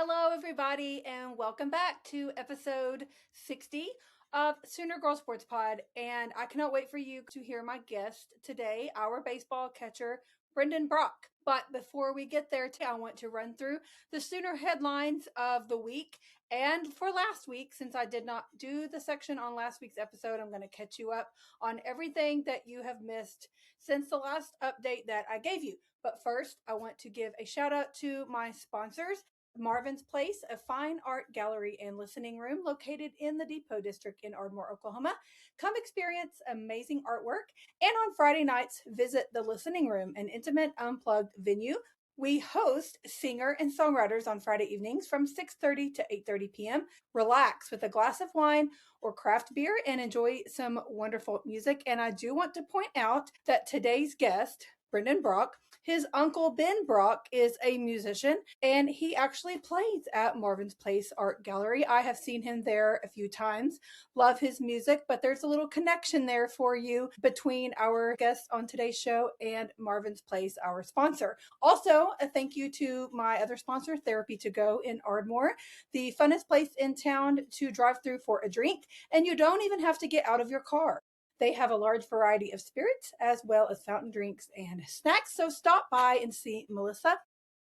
Hello, everybody, and welcome back to episode 60 of Sooner Girl Sports Pod. And I cannot wait for you to hear my guest today, our baseball catcher, Brendan Brock. But before we get there, I want to run through the Sooner headlines of the week. And for last week, since I did not do the section on last week's episode, I'm going to catch you up on everything that you have missed since the last update that I gave you. But first, I want to give a shout out to my sponsors. Marvin's Place, a fine art gallery and listening room located in the Depot District in Ardmore, Oklahoma. Come experience amazing artwork. And on Friday nights, visit the Listening Room, an intimate, unplugged venue. We host singer and songwriters on Friday evenings from 6:30 to 8:30 p.m. Relax with a glass of wine or craft beer and enjoy some wonderful music. And I do want to point out that today's guest, Brendan Brock, his uncle Ben Brock is a musician and he actually plays at Marvin's Place Art Gallery. I have seen him there a few times. Love his music, but there's a little connection there for you between our guest on today's show and Marvin's Place, our sponsor. Also, a thank you to my other sponsor, Therapy to Go in Ardmore, the funnest place in town to drive through for a drink, and you don't even have to get out of your car. They have a large variety of spirits as well as fountain drinks and snacks. So stop by and see Melissa,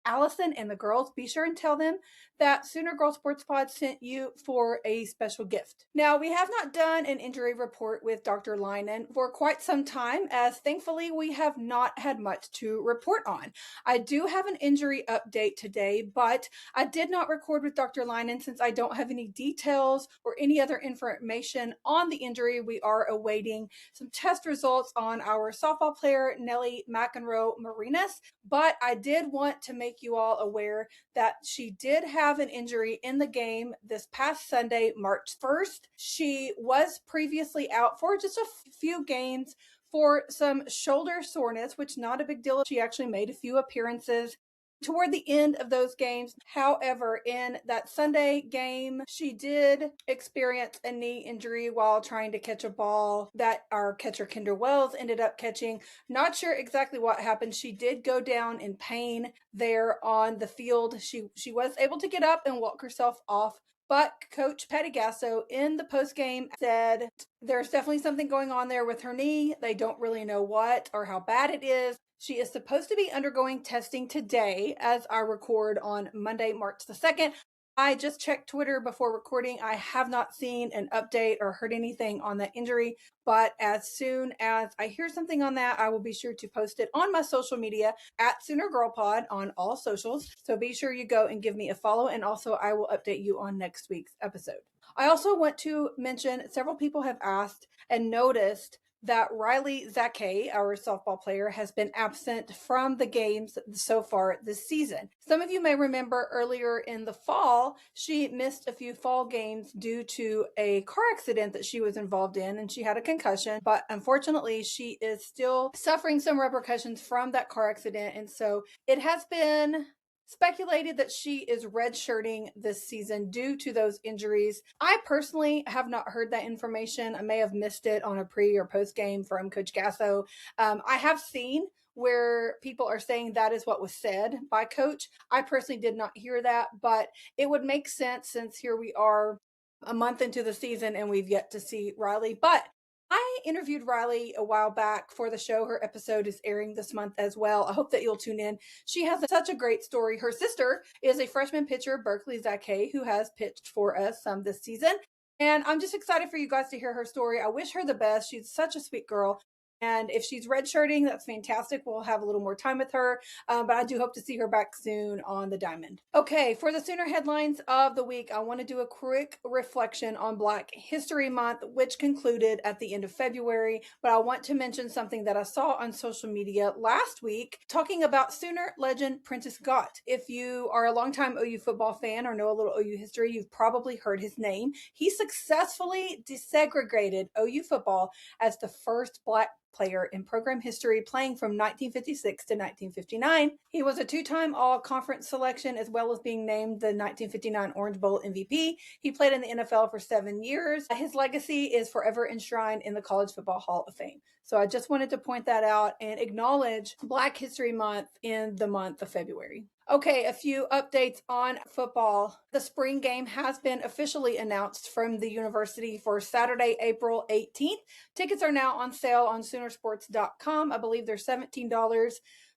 Allison, and the girls. Be sure and tell them that Sooner Girl Sports Pod sent you for a special gift. Now, we have not done an injury report with Dr. Lynan for quite some time, as thankfully we have not had much to report on. I do have an injury update today, but I did not record with Dr. Lynan since I don't have any details or any other information on the injury. We are awaiting some test results on our softball player, Nellie McEnroe Marinas, but I did want to make you all aware that she did have an injury in the game this past Sunday, March 1st. She was previously out for just a few games for some shoulder soreness, which not a big deal. She actually made a few appearances toward the end of those games. However, in that Sunday game, she did experience a knee injury while trying to catch a ball that our catcher Kendra Wells ended up catching. Not sure exactly what happened. She did go down in pain there on the field. She was able to get up and walk herself off. But Coach Patty Gasso in the postgame said there's definitely something going on there with her knee. They don't really know what or how bad it is. She is supposed to be undergoing testing today as I record on Monday, March the 2nd. I just checked Twitter before recording. I have not seen an update or heard anything on that injury, but as soon as I hear something on that, I will be sure to post it on my social media at Sooner Girl Pod on all socials. So be sure you go and give me a follow, and also I will update you on next week's episode. I also want to mention several people have asked and noticed that Riley Zake, our softball player, has been absent from the games so far this season. Some of you may remember earlier in the fall, she missed a few fall games due to a car accident that she was involved in, and she had a concussion. But unfortunately, she is still suffering some repercussions from that car accident. And so it has been speculated that she is redshirting this season due to those injuries. I personally have not heard that information. I may have missed it on a pre or post game from Coach Gasso. I have seen where people are saying that is what was said by Coach. I personally did not hear that, but it would make sense since here we are a month into the season and we've yet to see Riley. But I interviewed Riley a while back for the show. Her episode is airing this month as well. I hope that you'll tune in. She has such a great story. Her sister is a freshman pitcher, Berkeley Zake, who has pitched for us this season. And I'm just excited for you guys to hear her story. I wish her the best. She's such a sweet girl. And if she's redshirting, that's fantastic. We'll have a little more time with her. But I do hope to see her back soon on the diamond. Okay, for the Sooner headlines of the week, I want to do a quick reflection on Black History Month, which concluded at the end of February. But I want to mention something that I saw on social media last week talking about Sooner legend Prentice Gott. If you are a longtime OU football fan or know a little OU history, you've probably heard his name. He successfully desegregated OU football as the first Black player in program history, playing from 1956 to 1959. He was a two-time all-conference selection, as well as being named the 1959 Orange Bowl MVP. He played in the NFL for 7 years. His legacy is forever enshrined in the College Football Hall of Fame. So I just wanted to point that out and acknowledge Black History Month in the month of February. Okay, a few updates on football. The spring game has been officially announced from the university for Saturday, April 18th. Tickets are now on sale on Soonersports.com. I believe they're $17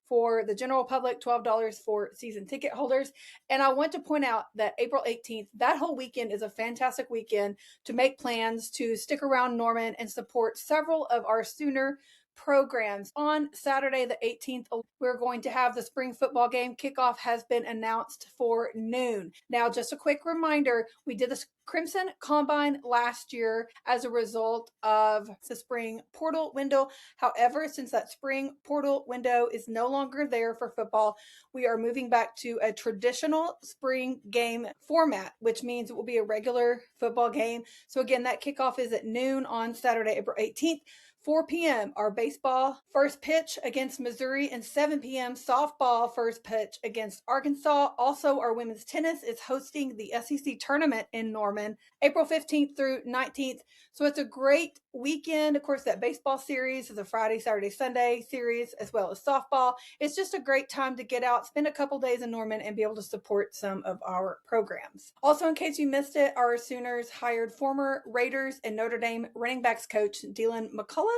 for the general public, $12 for season ticket holders. And I want to point out that April 18th, that whole weekend is a fantastic weekend to make plans to stick around Norman and support several of our Sooner programs. On Saturday, the 18th, we're going to have the spring football game. Kickoff has been announced for noon. Now, just a quick reminder, we did the Crimson Combine last year as a result of the spring portal window. However, since that spring portal window is no longer there for football, we are moving back to a traditional spring game format, which means it will be a regular football game. So again, that kickoff is at noon on Saturday, April 18th. 4 p.m. our baseball first pitch against Missouri, and 7 p.m. softball first pitch against Arkansas. Also, our women's tennis is hosting the SEC tournament in Norman, April 15th through 19th. So it's a great weekend. Of course, that baseball series is a Friday, Saturday, Sunday series, as well as softball. It's just a great time to get out, spend a couple days in Norman, and be able to support some of our programs. Also, in case you missed it, our Sooners hired former Raiders and Notre Dame running backs coach Dylan McCullough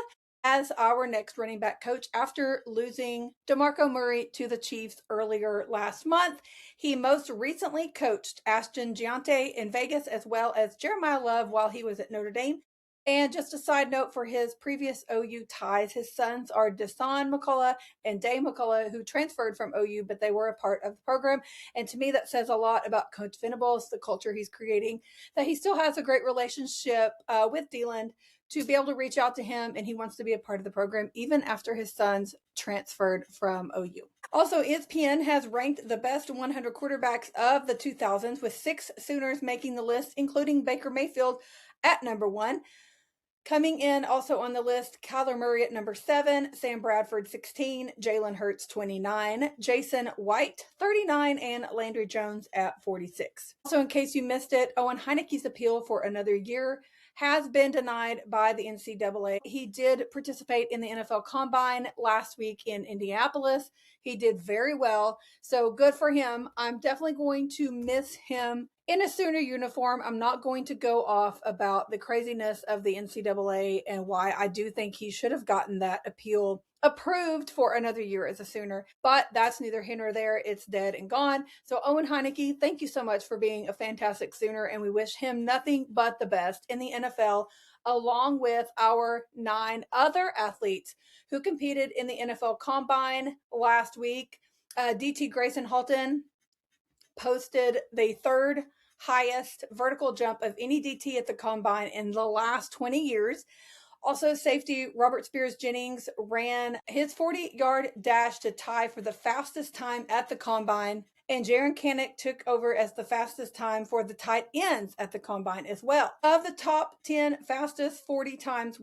as our next running back coach after losing DeMarco Murray to the Chiefs earlier last month. He most recently coached Ashton Giante in Vegas as well as Jeremiah Love while he was at Notre Dame. And just a side note for his previous OU ties, his sons are Desan McCullough and Day McCullough, who transferred from OU, but they were a part of the program. And to me, that says a lot about Coach Venables, the culture he's creating, that he still has a great relationship with Dylan to be able to reach out to him, and he wants to be a part of the program even after his sons transferred from OU. Also, ESPN has ranked the best 100 quarterbacks of the 2000s, with 6 Sooners making the list, including Baker Mayfield at number 1. Coming in also on the list, Kyler Murray at number 7, Sam Bradford 16, Jalen Hurts 29, Jason White 39, and Landry Jones at 46. Also, in case you missed it, Owen Heineke's appeal for another year has been denied by the NCAA. He did participate in the NFL Combine last week in Indianapolis. He did very well, so good for him. I'm definitely going to miss him in a Sooner uniform. I'm not going to go off about the craziness of the NCAA and why I do think he should have gotten that appeal approved for another year as a Sooner, but that's neither here nor there. It's dead and gone. So Owen Heineke, thank you so much for being a fantastic Sooner, and we wish him nothing but the best in the NFL, along with our 9 other athletes who competed in the NFL Combine last week. DT Grayson Halton posted the 3rd highest vertical jump of any DT at the Combine in the last 20 years. Also, safety Robert Spears Jennings ran his 40-yard dash to tie for the fastest time at the Combine, and Jaron Kanek took over as the fastest time for the tight ends at the Combine as well. Of the top 10 fastest 40 times,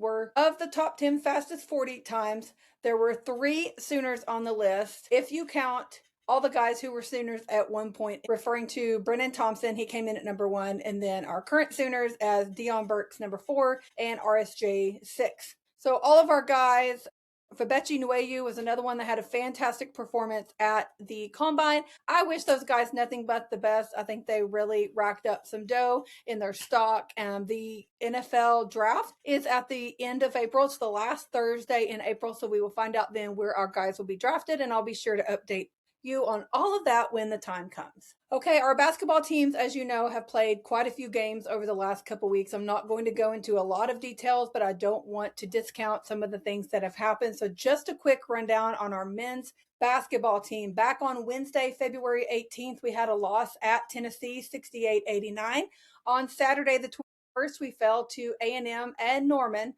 there were 3 Sooners on the list. If you count all the guys who were Sooners at one point, referring to Brennan Thompson, he came in at number 1, and then our current Sooners as Deion Burks, number 4, and RSJ 6. So all of our guys, Fabechi Nueyu was another one that had a fantastic performance at the Combine. I wish those guys nothing but the best. I think they really racked up some dough in their stock. The NFL draft is at the end of April. It's the last Thursday in April, so we will find out then where our guys will be drafted, and I'll be sure to update you on all of that when the time comes. Okay, our basketball teams, as you know, have played quite a few games over the last couple weeks. I'm not going to go into a lot of details, but I don't want to discount some of the things that have happened. So just a quick rundown on our men's basketball team. Back on Wednesday, February 18th, we had a loss at Tennessee, 68-89. On Saturday, the 21st, we fell to A&M and Norman,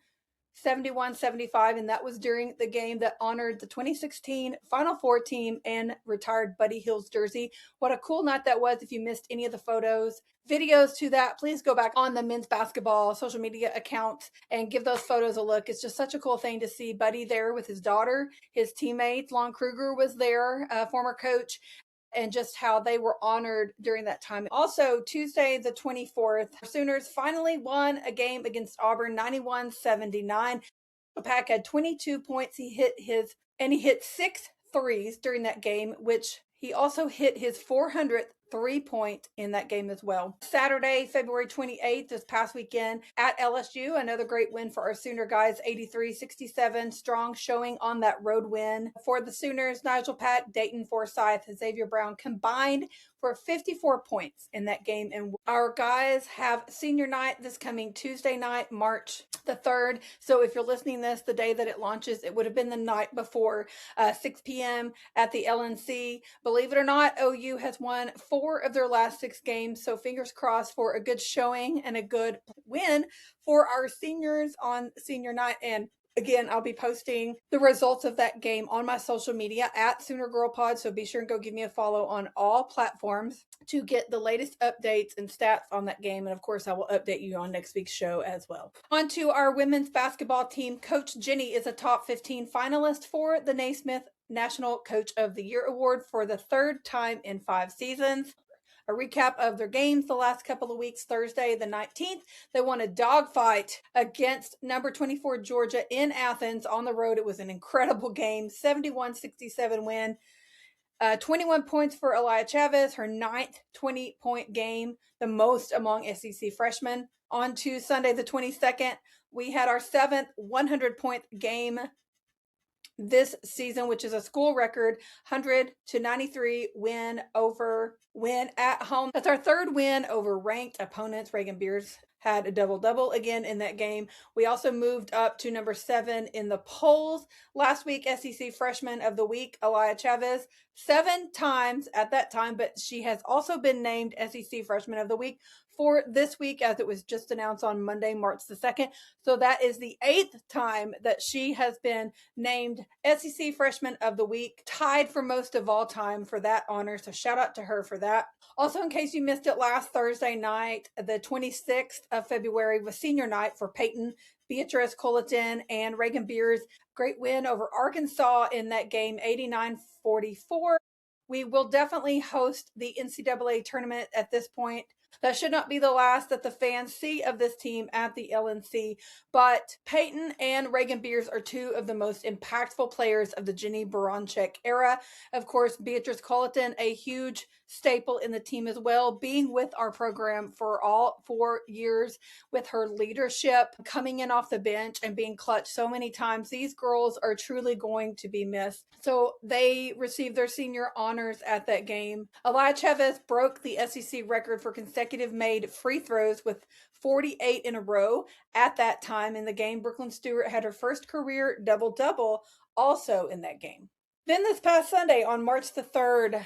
71-75, and that was during the game that honored the 2016 Final Four team and retired Buddy Hill's jersey. What a cool night that was. If you missed any of the videos to that, please go back on the men's basketball social media accounts and give those photos a look. It's just such a cool thing to see Buddy there with his daughter, his teammates. Lon Kruger was there, former coach, and just how they were honored during that time. Also, Tuesday, the 24th, Sooners finally won a game against Auburn, 91-79. Pack had 22 points. He hit 6 threes during that game, which He also hit his 400th 3-point in that game as well. Saturday, February 28th, this past weekend at LSU, another great win for our Sooner guys, 83-67, strong showing on that road win. For the Sooners, Nigel Pack, Dayton Forsyth, and Xavier Brown combined for 54 points in that game. And our guys have senior night this coming Tuesday night, March the 3rd. So if you're listening this the day that it launches, it would have been the night before, 6 p.m. at the LNC. Believe it or not, OU has won 4 of their last 6 games. So fingers crossed for a good showing and a good win for our seniors on senior night. And again, I'll be posting the results of that game on my social media at Sooner Girl Pod. So be sure and go give me a follow on all platforms to get the latest updates and stats on that game. And of course, I will update you on next week's show as well. On to our women's basketball team. Coach Jenny is a top 15 finalist for the Naismith National Coach of the Year Award for the 3rd time in 5 seasons. A recap of their games the last couple of weeks. Thursday the 19th, they won a dogfight against number 24 Georgia in Athens on the road. It was an incredible game, 71-67 win. 21 points for Elia Chavez, her 9th 20-point game, the most among SEC freshmen. On to Sunday the 22nd, we had our 7th 100-point game this season, which is a school record, 100-93 win at home. That's our 3rd win over ranked opponents. Reagan Beers had a double-double again in that game. We also moved up to number 7 in the polls. Last week, SEC Freshman of the Week, Elia Chavez, 7 times at that time, but she has also been named SEC Freshman of the Week for this week, as it was just announced on Monday, March the 2nd. So that is the 8th time that she has been named SEC Freshman of the Week, tied for most of all time for that honor. So shout out to her for that. Also, in case you missed it, last Thursday night, the 26th of February, was senior night for Peyton, Beatrice Colleton, and Reagan Beers. Great win over Arkansas in that game, 89-44. We will definitely host the NCAA tournament at this point. That should not be the last that the fans see of this team at the LNC, but Peyton and Reagan Beers are 2 of the most impactful players of the Jenny Baranczyk era. Of course, Beatrice Colleton, a huge staple in the team as well, being with our program for all 4 years with her leadership, coming in off the bench and being clutch so many times. These girls are truly going to be missed. So they received their senior honors at that game. Elia Chavez broke the SEC record for consecutive made free throws with 48 in a row at that time in the game. Brooklyn Stewart had her first career double-double also in that game. Then this past Sunday on March the 3rd,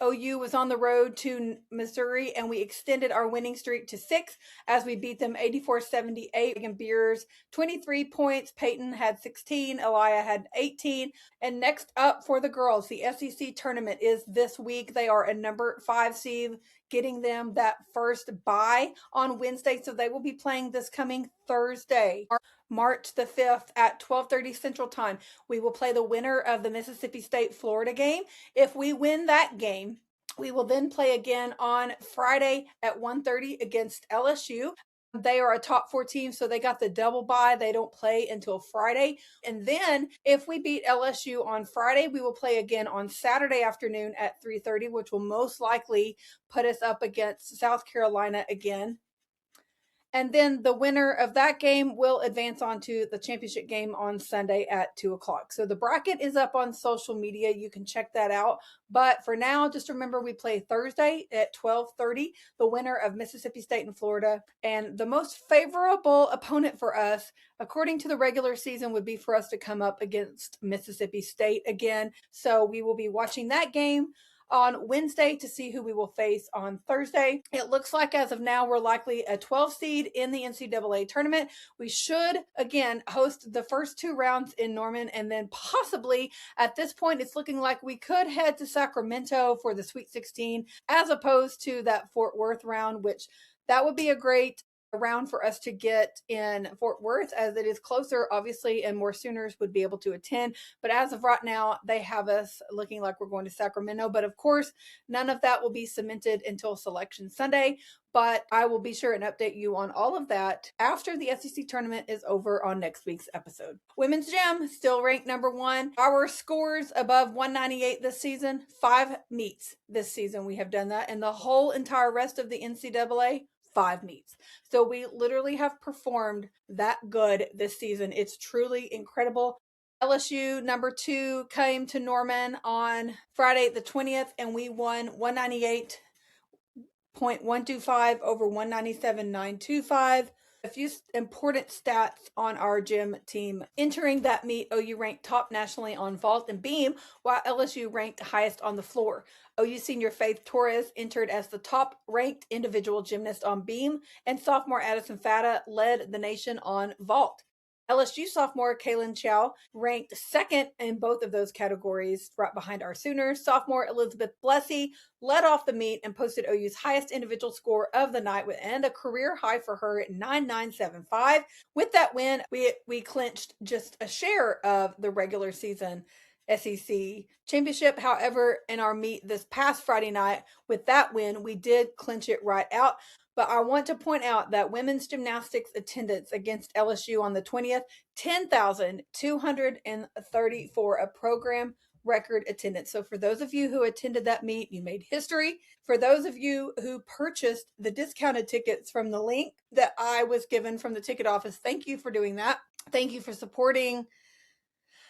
OU was on the road to Missouri, and we extended our winning streak to 6 as we beat them 84-78. Reagan Beers, 23 points. Peyton had 16. Elia had 18. And next up for the girls, the SEC tournament is this week. They are a number 5 seed, getting them that first bye on Wednesday. So they will be playing this coming Thursday, March the 5th at 12:30 Central Time. We will play the winner of the Mississippi State-Florida game. If we win that game, we will then play again on Friday at 1:30 against LSU. They are a top 4 team, so they got the double bye. They don't play until Friday. And then if we beat LSU on Friday, we will play again on Saturday afternoon at 3:30, which will most likely put us up against South Carolina again. And then the winner of that game will advance on to the championship game on Sunday at 2 o'clock. So the bracket is up on social media. You can check that out. But for now, just remember we play Thursday at 12:30, the winner of Mississippi State and Florida. And the most favorable opponent for us, according to the regular season, would be for us to come up against Mississippi State again. So we will be watching that game on Wednesday to see who we will face on Thursday. It looks like as of now, we're likely a 12 seed in the NCAA tournament. We should, again, host the first 2 rounds in Norman, and then possibly at this point, it's looking like we could head to Sacramento for the Sweet 16 as opposed to that Fort Worth round, which that would be a great round for us to get in Fort Worth, as it is closer, obviously, and more Sooners would be able to attend. But as of right now, they have us looking like we're going to Sacramento. But of course, none of that will be cemented until Selection Sunday. but I will be sure and update you on all of that after the SEC tournament is over on next week's episode. Women's gym still ranked number 1. Our scores above 198 this season, 5 meets this season we have done that, and the whole entire rest of the NCAA, 5 meets. So we literally have performed that good this season. It's truly incredible. LSU number 2 came to Norman on Friday the 20th, and we won 198.125 over 197.925. A few important stats on our gym team. Entering that meet, OU ranked top nationally on vault and beam, while LSU ranked highest on the floor. OU senior Faith Torres entered as the top ranked individual gymnast on beam, and sophomore Addison Fata led the nation on vault. LSU sophomore Kaylin Chow ranked second in both of those categories, right behind our Sooners. Sophomore Elizabeth Blessy led off the meet and posted OU's highest individual score of the night and a career high for her at 9.975. With that win, we clinched just a share of the regular season SEC championship. However, in our meet this past Friday night, with that win, we did clinch it right out. But I want to point out that women's gymnastics attendance against LSU on the 20th, 10,234, a program record attendance. So for those of you who attended that meet, you made history. For those of you who purchased the discounted tickets from the link that I was given from the ticket office, thank you for doing that. Thank you for supporting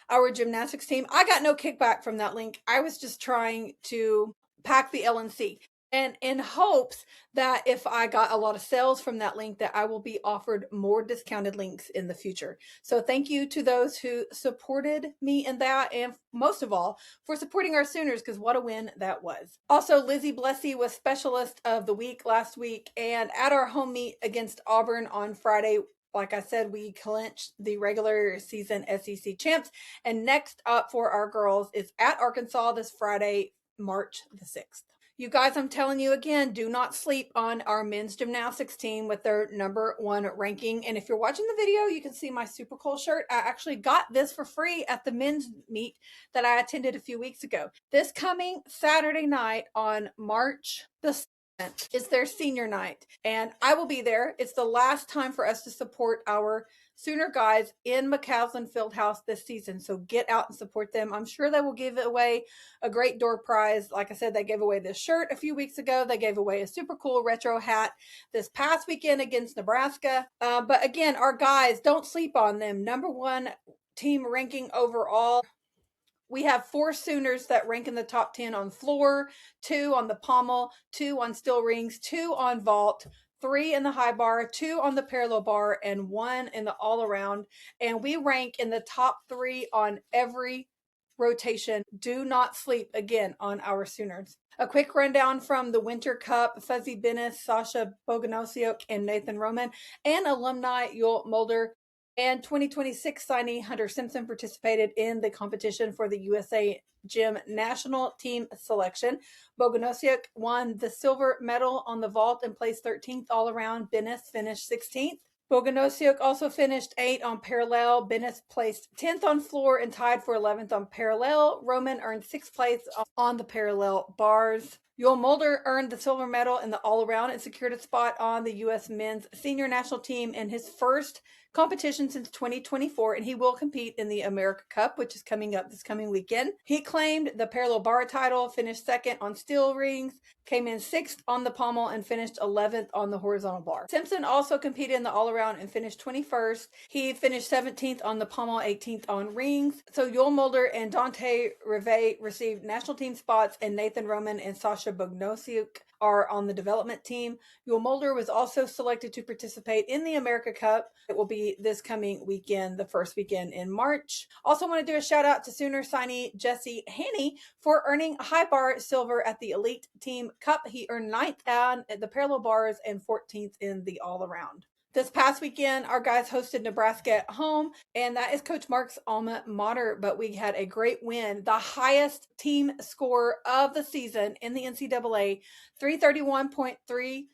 our gymnastics team. I got no kickback from that link. I was just trying to pack the LNC. And in hopes that if I got a lot of sales from that link, that I will be offered more discounted links in the future. So thank you to those who supported me in that, and most of all, for supporting our Sooners, because what a win that was. Also, Lizzie Blessy was Specialist of the Week last week, and at our home meet against Auburn on Friday, like I said, we clinched the regular season SEC champs. And next up for our girls is at Arkansas this Friday, March the 6th. You guys, I'm telling you again, do not sleep on our men's gymnastics team with their number 1 ranking. And if you're watching the video, you can see my super cool shirt. I actually got this for free at the men's meet that I attended a few weeks ago. This coming Saturday night on March the 7th is their senior night, and I will be there. It's the last time for us to support our Sooner guys in McCaslin Fieldhouse this season, so get out and support them. I'm sure they will give away a great door prize. Like I said, they gave away this shirt a few weeks ago. They gave away a super cool retro hat this past weekend against Nebraska. But again, our guys, don't sleep on them. Number 1 team ranking overall. We have 4 Sooners that rank in the top 10 on floor, 2 on the pommel, 2 on steel rings, 2 on vault, 3 in the high bar, 2 on the parallel bar, and 1 in the all around. And we rank in the top 3 on every rotation. Do not sleep again on our Sooners. A quick rundown from the Winter Cup: Fuzzy Bennis, Sasha Boganosiuk, and Nathan Roman, and alumni Yul Mulder. And 2026 signee Hunter Simpson participated in the competition for the USA Gym National Team Selection. Boganosiuk won the silver medal on the vault and placed 13th all around. Bennis finished 16th. Boganosiuk also finished 8th on parallel. Bennis placed 10th on floor and tied for 11th on parallel. Roman earned 6th place on the parallel bars. Yul Mulder earned the silver medal in the all-around and secured a spot on the U.S. men's senior national team in his first competition since 2024, and he will compete in the America Cup, which is coming up this coming weekend. He claimed the parallel bar title, finished 2nd on steel rings, came in 6th on the pommel, and finished 11th on the horizontal bar. Simpson also competed in the all-around and finished 21st. He finished 17th on the pommel, 18th on rings. So Yul Mulder and Dante Rivet received national team spots, and Nathan Roman and Sasha Boganosiuk are on the development team. Yul Mulder was also selected to participate in the America Cup. It will be this coming weekend, the first weekend in March. Also want to do a shout out to Sooner signee Jesse Haney for earning high bar silver at the Elite Team Cup. He earned 9th on the parallel bars and 14th in the all around. This past weekend, our guys hosted Nebraska at home, and that is Coach Mark's alma mater, but we had a great win. The highest team score of the season in the NCAA, 331.3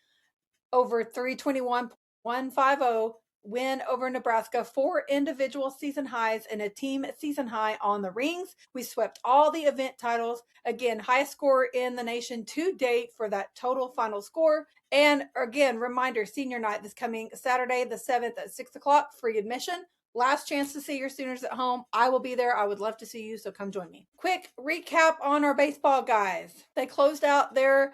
over 321.150 win over Nebraska, 4 individual season highs and a team season high on the rings. We swept all the event titles. Again, highest score in the nation to date for that total final score. And again, reminder, senior night this coming Saturday, the 7th at 6 o'clock, free admission. Last chance to see your Sooners at home. I will be there. I would love to see you, so come join me. Quick recap on our baseball guys. They closed out their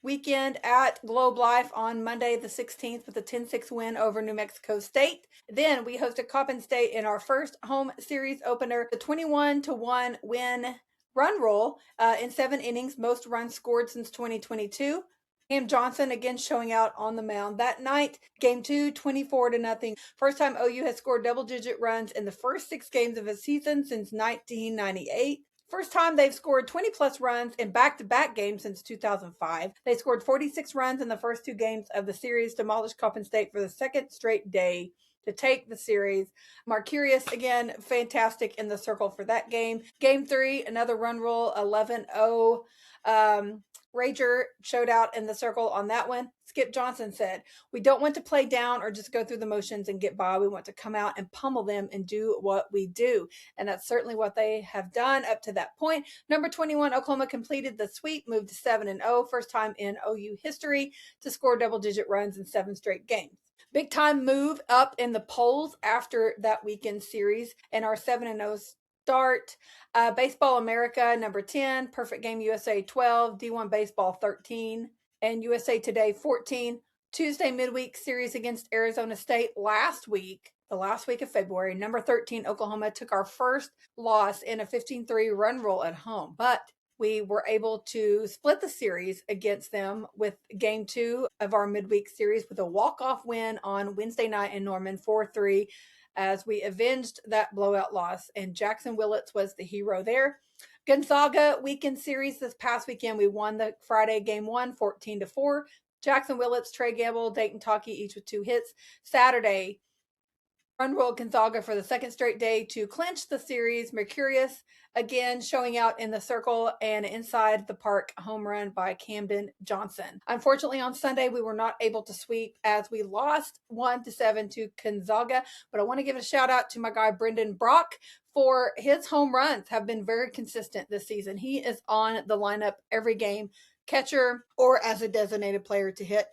weekend at Globe Life on Monday the 16th with a 10-6 win over New Mexico State. Then we hosted Coppin State in our first home series opener, the 21-1 win run roll in 7 innings, most runs scored since 2022. Cam Johnson again showing out on the mound that night. Game 2, 24-0. First time OU has scored double-digit runs in the first 6 games of a season since 1998. First time they've scored 20-plus runs in back-to-back games since 2005. They scored 46 runs in the first 2 games of the series, demolished Coppin State for the second straight day to take the series. Marcurius, again, fantastic in the circle for that game. Game 3, another run roll, 11-0. Rager showed out in the circle on that one. Skip Johnson said, "We don't want to play down or just go through the motions and get by. We want to come out and pummel them and do what we do." And that's certainly what they have done up to that point. Number 21, Oklahoma completed the sweep, moved to 7-0, first time in OU history to score double-digit runs in 7 straight games. Big time move up in the polls after that weekend series and our 7-0 start. Baseball America, number 10, Perfect Game USA 12, D1 Baseball 13, and USA Today 14. Tuesday midweek series against Arizona State last week, the last week of February, number 13, Oklahoma took our first loss in a 15-3 run roll at home, but we were able to split the series against them with game 2 of our midweek series with a walk-off win on Wednesday night in Norman, 4-3, as we avenged that blowout loss, and Jackson Willits was the hero there. Gonzaga weekend series this past weekend, we won the Friday game 1, 14-4. Jackson Willits, Trey Gamble, Dayton Talkie, each with 2 hits. Saturday, run roll Gonzaga for the second straight day to clinch the series. Mercurius again showing out in the circle and inside the park home run by Camden Johnson. Unfortunately, on Sunday, we were not able to sweep as we lost 1-7 to Gonzaga, but I want to give a shout out to my guy, Brendan Brock, for his home runs have been very consistent this season. He is on the lineup every game, catcher or as a designated player to hit.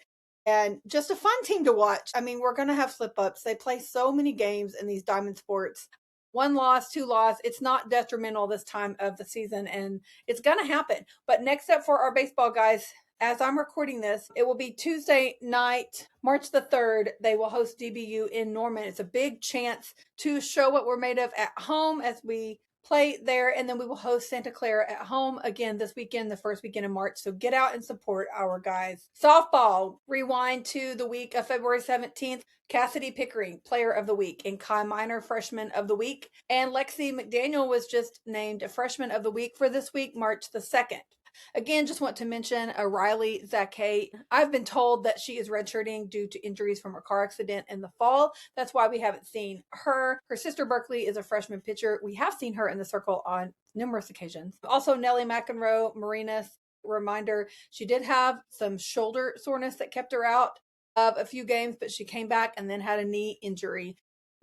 And just a fun team to watch. I mean, we're going to have slip-ups. They play so many games in these diamond sports. 1 loss, 2 loss. It's not detrimental this time of the season, and it's going to happen. But next up for our baseball guys, as I'm recording this, it will be Tuesday night, March the 3rd. They will host DBU in Norman. It's a big chance to show what we're made of at home as we play there, and then we will host Santa Clara at home again this weekend, the first weekend in March. So get out and support our guys. Softball, rewind to the week of February 17th. Cassidy Pickering, Player of the Week, and Kai Minor, Freshman of the Week. And Lexi McDaniel was just named a Freshman of the Week for this week, March the 2nd. Again, just want to mention Riley Zakay. I've been told that she is redshirting due to injuries from her car accident in the fall. That's why we haven't seen her. Her sister Berkeley is a freshman pitcher. We have seen her in the circle on numerous occasions. Also, Nellie McEnroe, Marinas. Reminder, she did have some shoulder soreness that kept her out of a few games, but she came back and then had a knee injury.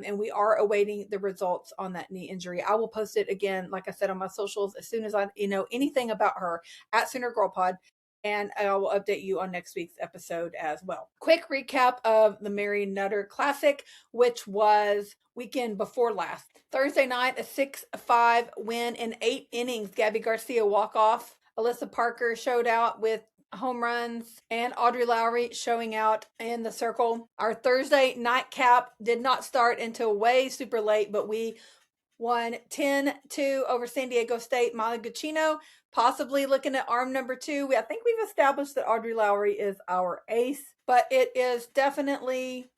And we are awaiting the results on that knee injury. I will post it again, like I said, on my socials as soon as I know anything about her at Sooner Girl Pod, and I will update you on next week's episode as well. Quick recap of the Mary Nutter Classic, which was weekend before last. Thursday night, a 6-5 win in 8 innings. Gabby Garcia walk-off. Alyssa Parker showed out with home runs, and Audrey Lowry showing out in the circle. Our Thursday nightcap did not start until way super late, but we won 10-2 over San Diego State. Molly Guccino possibly looking at arm number 2. I think we've established that Audrey Lowry is our ace, but it is definitely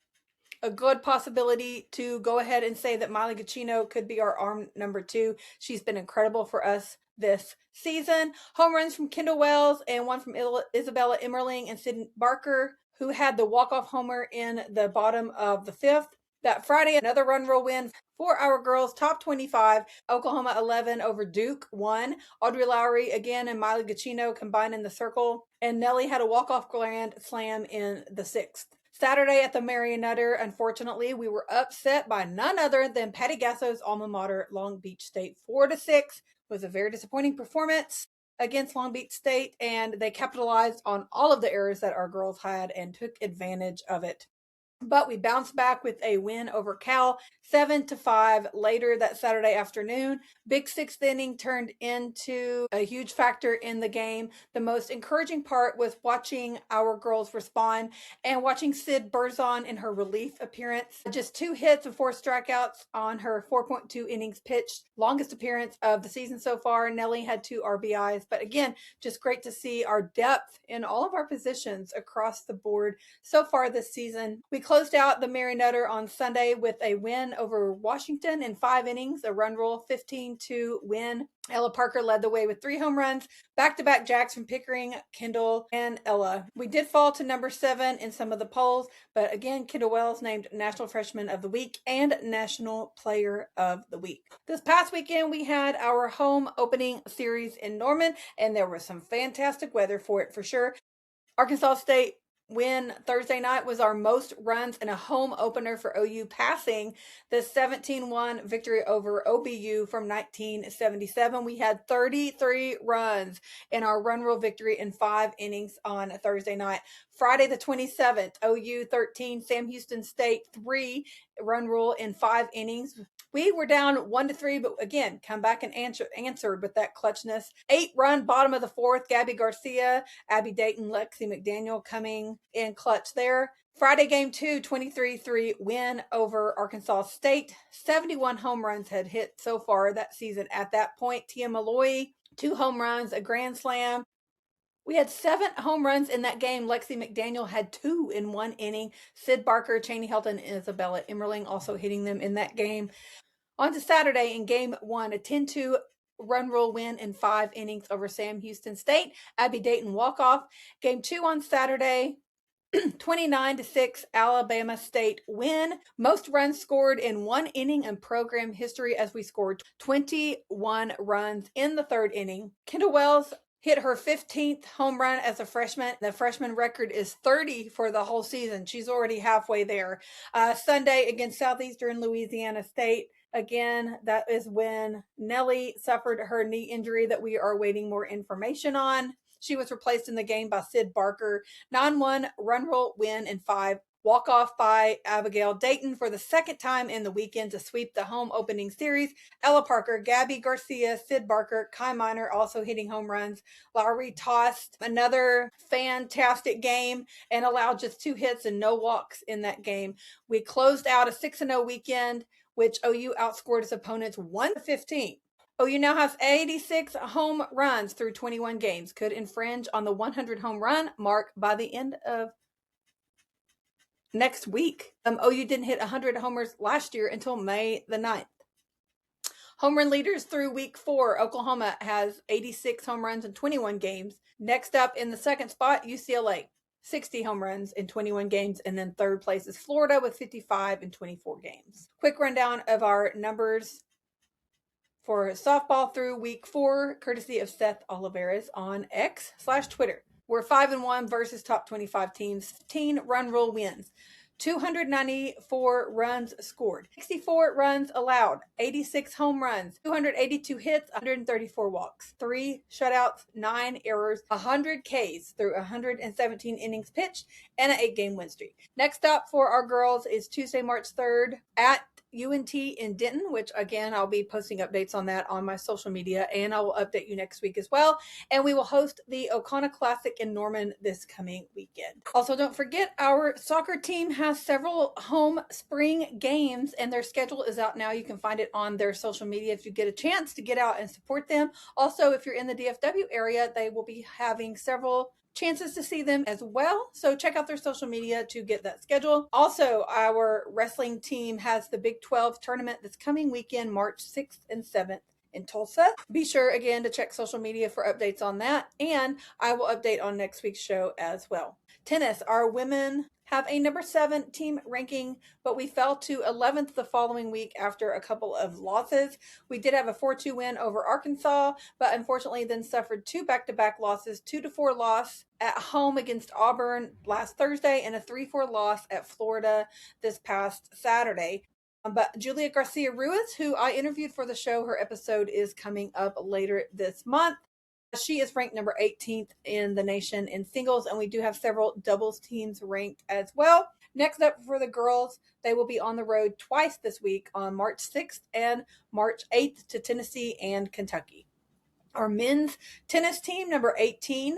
a good possibility to go ahead and say that Molly Guccino could be our arm number 2. She's been incredible for us this season. Home runs from Kendall Wells and one from Isabella Emmerling and Sydney Barker, who had the walk-off homer in the bottom of the 5th. That Friday, another run roll win for our girls, top 25. Oklahoma 11 over Duke 1. Audrey Lowry again and Molly Guccino combined in the circle. And Nellie had a walk-off grand slam in the 6th. Saturday at the Mary Nutter, unfortunately, we were upset by none other than Patty Gasso's alma mater, Long Beach State, 4-6. Was a very disappointing performance. against Long Beach State, and they capitalized on all of the errors that our girls had and took advantage of it. But we bounced back with a win over Cal, 7-5 later that Saturday afternoon. Big sixth inning turned into a huge factor in the game. The most encouraging part was watching our girls respond and watching Sid Burzon in her relief appearance. Just 2 hits and 4 strikeouts on her 4.2 innings pitched. Longest appearance of the season so far. Nelly had 2 RBIs. But again, just great to see our depth in all of our positions across the board so far this season. We closed out the Mary Nutter on Sunday with a win over Washington in 5 innings, a run rule 15-2 win. Ella Parker led the way with 3 home runs, back-to-back jacks from Pickering, Kendall, and Ella. We did fall to number 7 in some of the polls, but again, Kendall Wells named National Freshman of the Week and National Player of the Week. This past weekend, we had our home opening series in Norman, and there was some fantastic weather for it for sure. Arkansas State win Thursday night was our most runs in a home opener for OU, passing the 17-1 victory over OBU from 1977. We had 33 runs in our run rule victory in 5 innings on Thursday night. Friday the 27th, OU 13, Sam Houston State 3 run rule in 5 innings. We were down 1-3, but again, come back and answered with that clutchness. 8-run bottom of the 4th, Gabby Garcia, Abby Dayton, Lexi McDaniel coming in clutch there. Friday game 2, 23-3 win over Arkansas State. 71 home runs had hit so far that season at that point. Tia Malloy, 2 home runs, a grand slam. We had 7 home runs in that game. Lexi McDaniel had 2 in 1 inning. Sid Barker, Cheney Helton, and Isabella Emmerling also hitting them in that game. On to Saturday in game 1, a 10-2 run rule win in 5 innings over Sam Houston State. Abby Dayton walk-off. Game 2 on Saturday, 29-6 Alabama State win. Most runs scored in 1 inning in program history as we scored 21 runs in the 3rd inning. Kendall Wells hit her 15th home run as a freshman. The freshman record is 30 for the whole season. She's already halfway there. Sunday against Southeastern Louisiana State. Again, that is when Nelly suffered her knee injury that we are waiting more information on. She was replaced in the game by Sid Barker. 9-1 run rule win in 5. Walk-off by Abigail Dayton for the 2nd time in the weekend to sweep the home opening series. Ella Parker, Gabby Garcia, Sid Barker, Kai Miner also hitting home runs. Lowry tossed another fantastic game and allowed just 2 hits and no walks in that game. We closed out a 6-0 weekend, which OU outscored its opponents 1-15. OU now has 86 home runs through 21 games. Could infringe on the 100 home run mark by the end of next week. OU didn't hit 100 homers last year until May the 9th. Home run leaders through week 4. Oklahoma has 86 home runs in 21 games. Next up in the 2nd spot, UCLA. 60 home runs in 21 games. And then 3rd place is Florida with 55 in 24 games. Quick rundown of our numbers for softball through week 4, courtesy of Seth Olivares on X/Twitter. We're 5-1 versus top 25 teams. 15 run rule wins. 294 runs scored, 64 runs allowed, 86 home runs, 282 hits, 134 walks, 3 shutouts, 9 errors, 100 Ks through 117 innings pitched, and an 8-game win streak. Next up for our girls is Tuesday, March 3rd at UNT in Denton, which again, I'll be posting updates on that on my social media, and I will update you next week as well. And we will host the O'Connor Classic in Norman this coming weekend. Also, don't forget our soccer team has several home spring games, and their schedule is out now. You can find it on their social media if you get a chance to get out and support them. Also, if you're in the DFW area, they will be having several chances to see them as well. So check out their social media to get that schedule. Also, our wrestling team has the Big 12 tournament this coming weekend, March 6th and 7th in Tulsa. Be sure again to check social media for updates on that, and I will update on next week's show as well. Tennis, our women have a number 7 team ranking, but we fell to 11th the following week after a couple of losses. We did have a 4-2 win over Arkansas, but unfortunately then suffered 2 back-to-back losses, 2-4 loss at home against Auburn last Thursday and a 3-4 loss at Florida this past Saturday. But Julia Garcia Ruiz, who I interviewed for the show, her episode is coming up later this month. She is ranked number 18th in the nation in singles, and we do have several doubles teams ranked as well. Next up for the girls, they will be on the road twice this week on March 6th and March 8th to Tennessee and Kentucky. Our men's tennis team, number 18,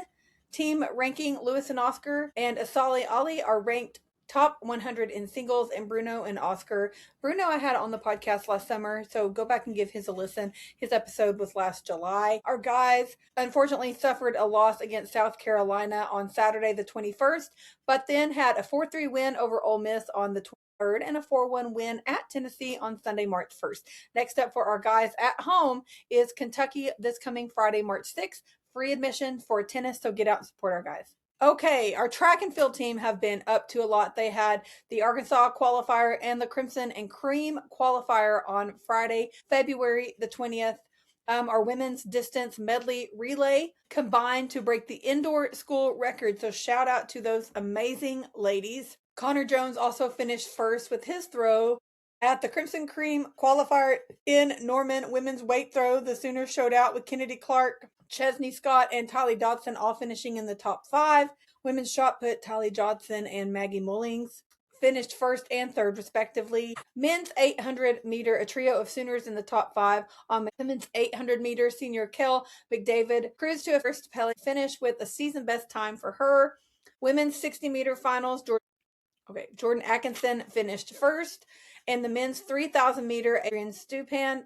team ranking Lewis and Oscar and Asali Ali are ranked top 100 in singles, and Bruno and Oscar. Bruno I had on the podcast last summer, so go back and give his a listen. His episode was last July. Our guys unfortunately suffered a loss against South Carolina on Saturday the 21st, but then had a 4-3 win over Ole Miss on the 23rd and a 4-1 win at Tennessee on Sunday, March 1st. Next up for our guys at home is Kentucky this coming Friday, March 6th. Free admission for tennis, so get out and support our guys. Okay, our track and field team have been up to a lot. They had the Arkansas qualifier and the Crimson and Cream qualifier on Friday, February the 20th. Our women's distance medley relay combined to break the indoor school record. So shout out to those amazing ladies. Connor Jones also finished first with his throw at the Crimson Cream qualifier in Norman women's weight throw. The Sooners showed out with Kennedy Clark, Chesney Scott, and Tylee Dodson all finishing in the top 5. Women's shot put, Tylee Dodson and Maggie Mullings finished first and third respectively. Men's 800 meter, a trio of Sooners in the top 5. On women's 800 meter, senior Kel McDavid cruised to a first finish with a season best time for her. Women's 60 meter finals, Jordan Atkinson finished first, and the men's 3,000 meter, Adrian Stupan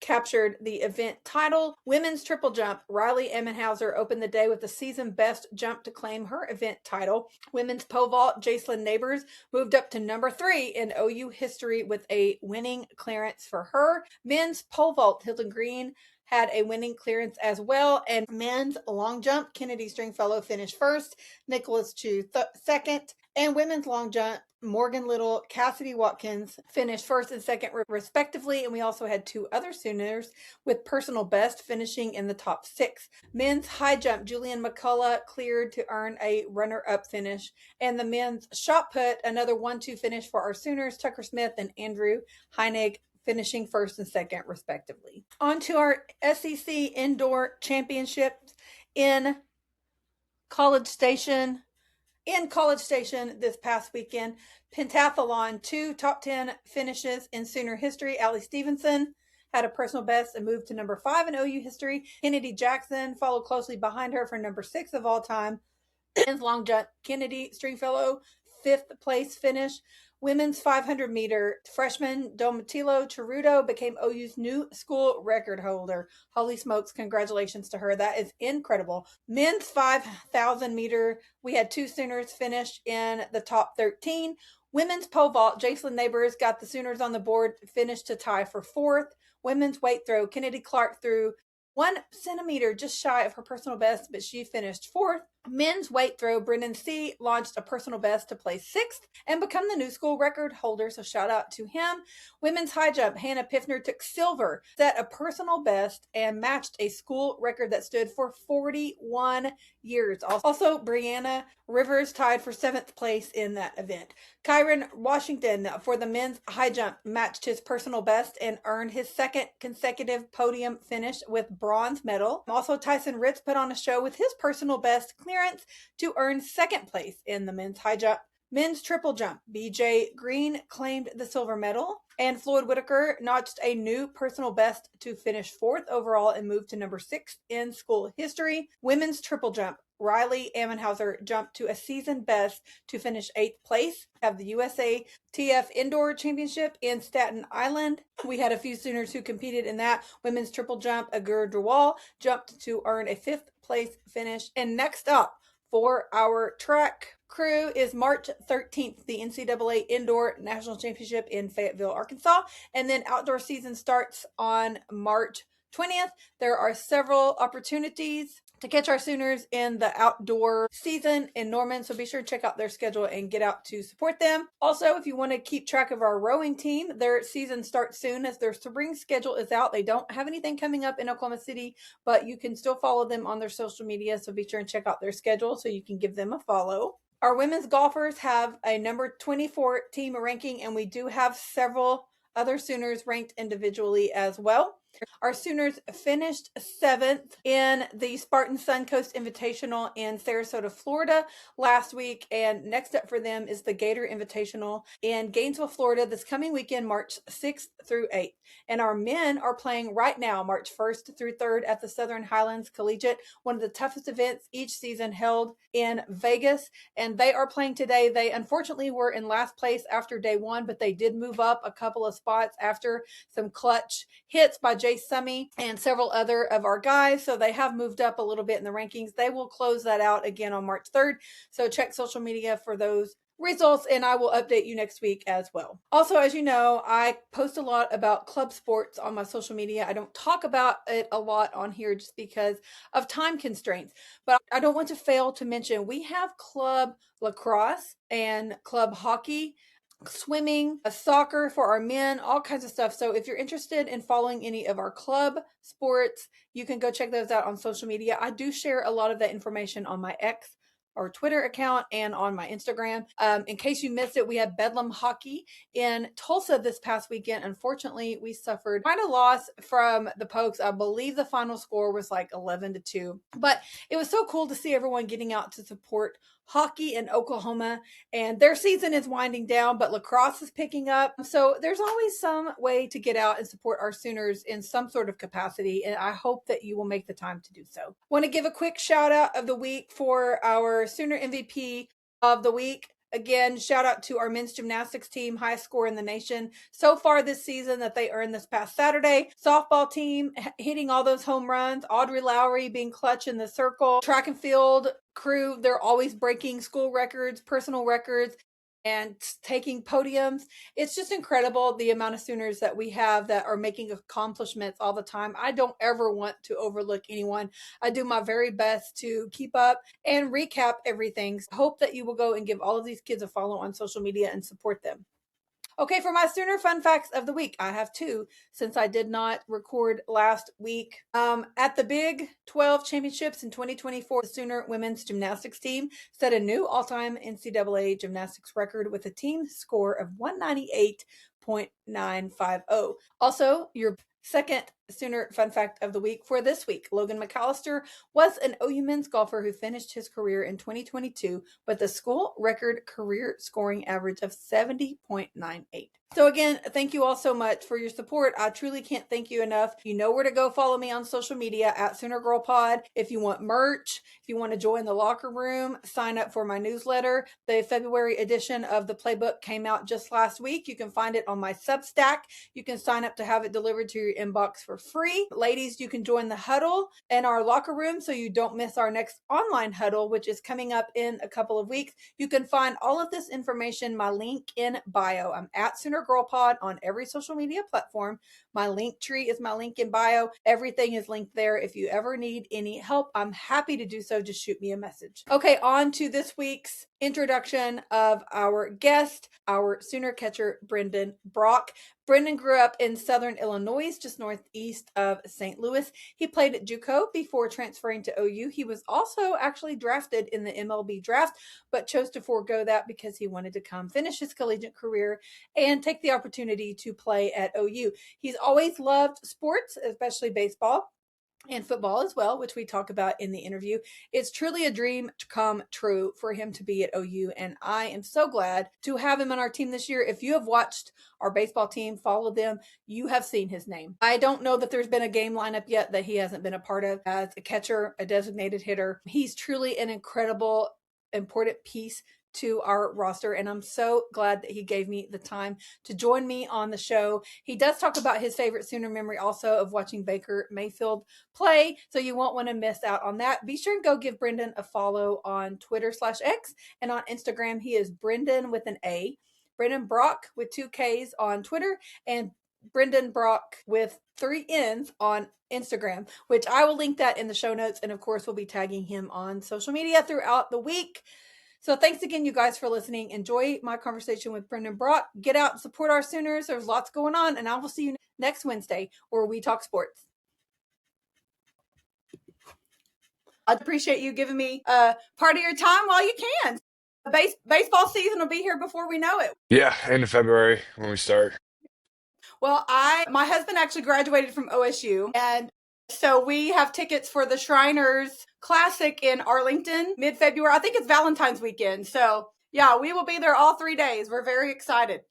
captured the event title. Women's triple jump, Riley Emmenhauser opened the day with the season best jump to claim her event title. Women's pole vault, Jacelyn Neighbors moved up to number 3 in OU history with a winning clearance for her. Men's pole vault, Hilton Green had a winning clearance as well. And men's long jump, Kennedy Stringfellow finished first, Nicholas Chu second. And women's long jump, Morgan Little, Cassidy Watkins finished first and second respectively. And we also had 2 other Sooners with personal best finishing in the top 6. Men's high jump, Julian McCullough cleared to earn a runner-up finish. And the men's shot put, another 1-2 finish for our Sooners, Tucker Smith and Andrew Heinig finishing first and second respectively. On to our SEC Indoor Championships in College Station. In College Station this past weekend, pentathlon, 2 top 10 finishes in Sooner history. Allie Stevenson had a personal best and moved to number 5 in OU history. Kennedy Jackson followed closely behind her for number 6 of all time. Men's long jump, Kennedy Stringfellow, 5th place finish. Women's 500 meter, freshman Domitilo Cheruto became OU's new school record holder. Holy smokes, congratulations to her. That is incredible. Men's 5,000 meter, we had 2 Sooners finish in the top 13. Women's pole vault, Jacelyn Neighbors got the Sooners on the board, finished to tie for 4th. Women's weight throw, Kennedy Clark threw 1 centimeter just shy of her personal best, but she finished 4th. Men's weight throw, Brendan C. launched a personal best to place 6th and become the new school record holder, so shout out to him. Women's high jump, Hannah Piffner took silver, set a personal best, and matched a school record that stood for 41 years. Also, Brianna Rivers tied for 7th place in that event. Kyron Washington for the men's high jump matched his personal best and earned his 2nd consecutive podium finish with bronze medal. Also, Tyson Ritz put on a show with his personal best clearance to earn 2nd place in the men's high jump. Men's triple jump, BJ Green claimed the silver medal, and Floyd Whitaker notched a new personal best to finish 4th overall and move to number 6 in school history. Women's triple jump, Riley Ammenhauser jumped to a season best to finish 8th place. Have the USATF Indoor Championship in Staten Island. We had a few Sooners who competed in that. Women's triple jump, Agur Drawal jumped to earn a 5th place finish. And next up for our track crew is March 13th, the NCAA Indoor National Championship in Fayetteville, Arkansas. And then outdoor season starts on March 20th. There are several opportunities to catch our Sooners in the outdoor season in Norman, so be sure to check out their schedule and get out to support them. Also, if you want to keep track of our rowing team, their season starts soon as their spring schedule is out. They don't have anything coming up in Oklahoma City, but you can still follow them on their social media, so be sure and check out their schedule so you can give them a follow. Our women's golfers have a number 24 team ranking, and we do have several other Sooners ranked individually as well. Our Sooners finished 7th in the Spartan Suncoast Invitational in Sarasota, Florida last week. And next up for them is the Gator Invitational in Gainesville, Florida this coming weekend, March 6th through 8th. And our men are playing right now, March 1st through 3rd at the Southern Highlands Collegiate, one of the toughest events each season held in Vegas. And they are playing today. They unfortunately were in last place after day one, but they did move up a couple of spots after some clutch hits by Jay Summy and several other of our guys. So they have moved up a little bit in the rankings. They will close that out again on March 3rd. So check social media for those results, and I will update you next week as well. Also, as you know, I post a lot about club sports on my social media. I don't talk about it a lot on here just because of time constraints, but I don't want to fail to mention we have club lacrosse and club hockey, swimming, soccer for our men, all kinds of stuff. So if you're interested in following any of our club sports, you can go check those out on social media. I do share a lot of that information on my X or Twitter account and on my Instagram. In case you missed it, we had Bedlam Hockey in Tulsa this past weekend. Unfortunately, we suffered quite a loss from the Pokes. I believe the final score was like 11-2, but it was so cool to see everyone getting out to support hockey in Oklahoma, and their season is winding down, but lacrosse is picking up. So there's always some way to get out and support our Sooners in some sort of capacity, and I hope that you will make the time to do so. Want to give a quick shout out of the week for our Sooner MVP of the week. Again, shout out to our men's gymnastics team, highest score in the nation so far this season that they earned this past Saturday. Softball team hitting all those home runs. Audrey Lowry being clutch in the circle. Track and field crew, they're always breaking school records, personal records, and taking podiums. It's just incredible the amount of Sooners that we have that are making accomplishments all the time. I don't ever want to overlook anyone. I do my very best to keep up and recap everything. So hope that you will go and give all of these kids a follow on social media and support them. Okay, for my Sooner fun facts of the week, I have two since I did not record last week. At the Big 12 Championships in 2024, the Sooner women's gymnastics team set a new all-time NCAA gymnastics record with a team score of 198.950. Also, your second Sooner fun fact of the week for this week, Logan McAllister was an OU men's golfer who finished his career in 2022 with a school record career scoring average of 70.98. So again, thank you all so much for your support. I truly can't thank you enough. You know where to go follow me on social media at Sooner Girl Pod. If you want merch, if you want to join the locker room, sign up for my newsletter. The February edition of the playbook came out just last week. You can find it on my Substack. You can sign up to have it delivered to your inbox for free. Ladies, you can join the huddle in our locker room so you don't miss our next online huddle, which is coming up in a couple of weeks. You can find all of this information, my link in bio. I'm at Sooner Girl Pod on every social media platform. My link tree is my link in bio. Everything is linked there. If you ever need any help, I'm happy to do so. Just shoot me a message. Okay, on to this week's introduction of our guest, our Sooner catcher, Brendan Brock. Brendan grew up in Southern Illinois, just northeast of St. Louis. He played at JUCO before transferring to OU. He was also actually drafted in the MLB draft, but chose to forego that because he wanted to come finish his collegiate career and take the opportunity to play at OU. He's always loved sports, especially baseball and football as well, which we talk about in the interview. It's truly a dream to come true for him to be at OU, and I am so glad to have him on our team this year. If you have watched our baseball team, followed them, you have seen his name. I don't know that there's been a game lineup yet that he hasn't been a part of as a catcher, a designated hitter. He's truly an incredible, important piece to our roster, and I'm so glad that he gave me the time to join me on the show. He does talk about his favorite Sooner memory also of watching Baker Mayfield play, so you won't want to miss out on that. Be sure and go give Brendan a follow on Twitter/X, and on Instagram he is Brendan with an A, Brendan Brock with 2 Ks on Twitter, and Brendan Brock with 3 N's on Instagram, which I will link that in the show notes, and of course we'll be tagging him on social media throughout the week. So thanks again, you guys, for listening. Enjoy my conversation with Brendan Brock. Get out and support our Sooners. There's lots going on, and I will see you next Wednesday where we talk sports. I appreciate you giving me part of your time while you can. Baseball season will be here before we know it. Yeah, end of February when we start. Well, my husband actually graduated from OSU, and so we have tickets for the Shriners Classic in Arlington mid-February. I think it's Valentine's weekend. So, yeah, we will be there all 3 days. We're very excited.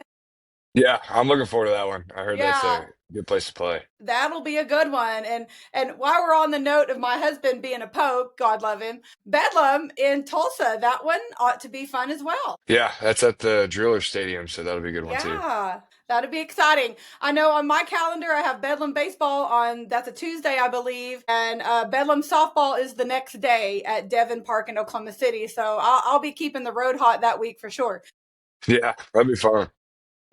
Yeah, I'm looking forward to that one. I heard that's Yeah, a good place to play. that'll be a good one. And while we're on the note of my husband being a Pope, God love him, Bedlam in Tulsa, that one ought to be fun as well. Yeah, that's at the Driller Stadium, so that'll be a good one too. Yeah, that'd be exciting. I know on my calendar I have Bedlam baseball on that's a Tuesday, I believe, and Bedlam softball is the next day at Devon Park in Oklahoma City. So I'll be keeping the road hot that week for sure. Yeah, that'd be fun.